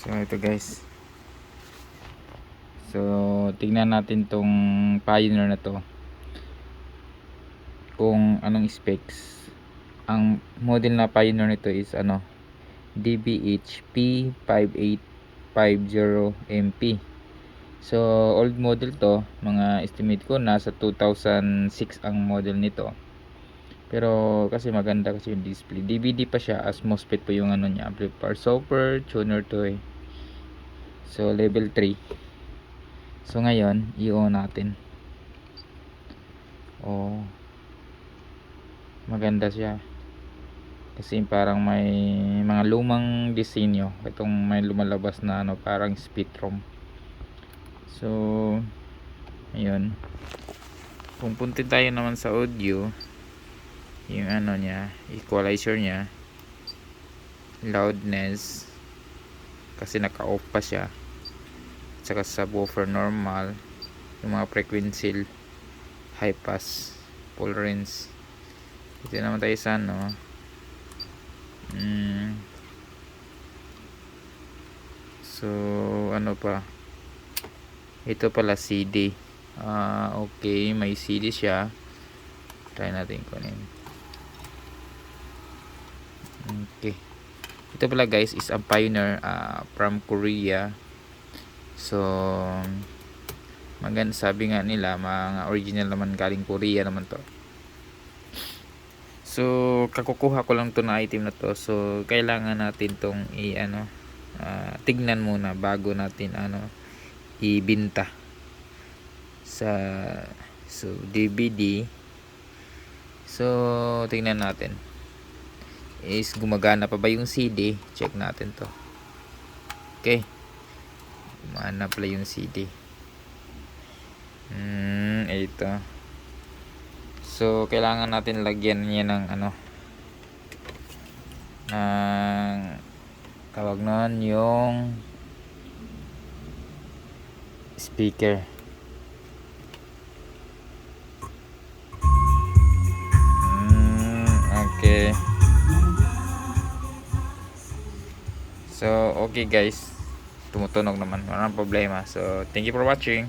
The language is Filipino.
So ito guys, so tignan natin tong Pioneer na to kung anong specs. Ang model na Pioneer nito is DBH P5850MP. So old model to, mga estimate ko nasa 2006 ang model nito. Pero kasi maganda kasi yung display. DVD pa siya, as MOSFET po yung niya, amplifier super tuner to eh. So level 3. So ngayon, i-on natin. Oh. Maganda siya. Kasi parang may mga lumang disenyo. Itong may lumalabas na parang Spectrum. So ayun. Kung puntin tayo naman sa audio, yung niya, equalizer niya, loudness, kasi naka-off pa siya. Saka subwoofer normal, yung mga frequency, high pass, full range. Ito naman tayo sa so ano pa, ito pala CD. Okay, may CD siya. Try natin kunin. Okay, ito pala guys is a Pioneer from Korea. So maganda, sabi nga nila mga original naman, galing Korea naman to. So kakukuha ko lang to na item na to. So kailangan natin tong tignan muna bago natin ibenta sa DVD. So tignan natin is gumagana pa ba yung CD. Check natin to. Okay, gumana pala yung CD. Ito. So kailangan natin lagyan niya ng ng tawag noon, yung speaker. Okay. So okay guys, tumutunog naman, walang problema. So thank you for watching.